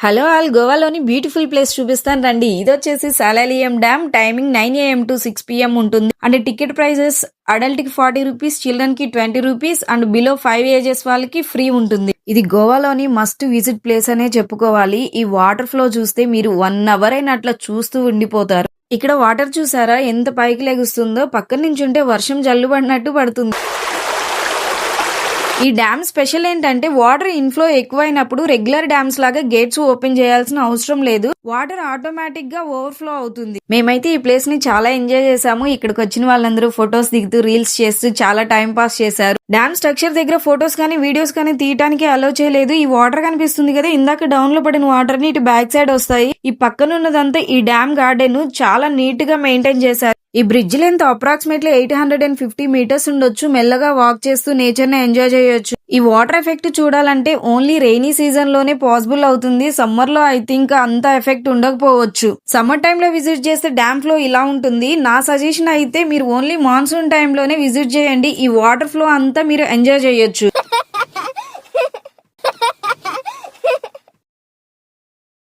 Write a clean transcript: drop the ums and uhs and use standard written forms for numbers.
Hello all గోవాలోని beautiful place చూపిస్తాను రండి. ఇది వచ్చేసి Salaulim dam. Timing 9 AM to 6 PM ఉంటుంది. అండ్ టికెట్ ప్రైజెస్ అడల్ట్ కి 40 రూపీస్, చిల్డ్రన్ కి 20 రూపీస్ అండ్ బిలో 5 ఏజెస్ వాళ్ళకి ఫ్రీ ఉంటుంది. ఇది గోవాలోని మస్ట్ విజిట్ ప్లేస్ అనే చెప్పుకోవాలి. ఈ వాటర్ ఫ్లో చూస్తే మీరు 1 hour అయినా అట్లా చూస్తూ ఉండిపోతారు. ఇక్కడ వాటర్ చూసారా ఎంత పైకి లెగుస్తుందో, పక్కన నుంచి ఉంటే వర్షం జల్లు పడినట్టు పడుతుంది. ఈ డ్యామ్ స్పెషల్ ఏంటంటే వాటర్ ఇన్ఫ్లో ఎక్కువైనప్పుడు రెగ్యులర్ డ్యామ్స్ లాగా గేట్స్ ఓపెన్ చేయాల్సిన అవసరం లేదు. వాటర్ ఆటోమేటిక్ గా ఓవర్ఫ్లో అవుతుంది. మేమైతే ఈ ప్లేస్ ని చాలా ఎంజాయ్ చేసాము. ఇక్కడికి వచ్చిన వాళ్ళందరూ ఫొటోస్ దిగుతూ రీల్స్ చేస్తూ చాలా టైం పాస్ చేశారు. డ్యామ్ స్ట్రక్చర్ దగ్గర ఫొటోస్ కానీ వీడియోస్ కానీ తీయడానికి అలో చేయలేదు. ఈ వాటర్ కనిపిస్తుంది కదా, ఇందాక డౌన్ లో పడిన వాటర్ ని ఇటు బ్యాక్ సైడ్ వస్తాయి. ఈ పక్కన ఉన్నదంతా ఈ డ్యామ్ గార్డెన్ చాలా నీట్ గా మెయింటైన్ చేశారు. ఈ బ్రిడ్జ్ లెంత్ అప్రాక్సిమేట్లీ 850 meters ఉండొచ్చు. మెల్లగా వాక్ చేస్తూ నేచర్ ని ఎంజాయ్ చేయొచ్చు. ఈ వాటర్ ఎఫెక్ట్ చూడాలంటే ఓన్లీ రెయినీ సీజన్ లోనే పాసిబుల్ అవుతుంది. సమ్మర్ లో ఐ థింక్ అంత ఎఫెక్ట్ ఉండకపోవచ్చు. సమ్మర్ టైమ్ లో విజిట్ చేస్తే డ్యామ్ ఫ్లో ఇలా ఉంటుంది. నా సజెషన్ అయితే మీరు ఓన్లీ మాన్సూన్ టైమ్ లోనే విజిట్ చేయండి. ఈ వాటర్ ఫ్లో అంతా మీరు ఎంజాయ్ చేయొచ్చు.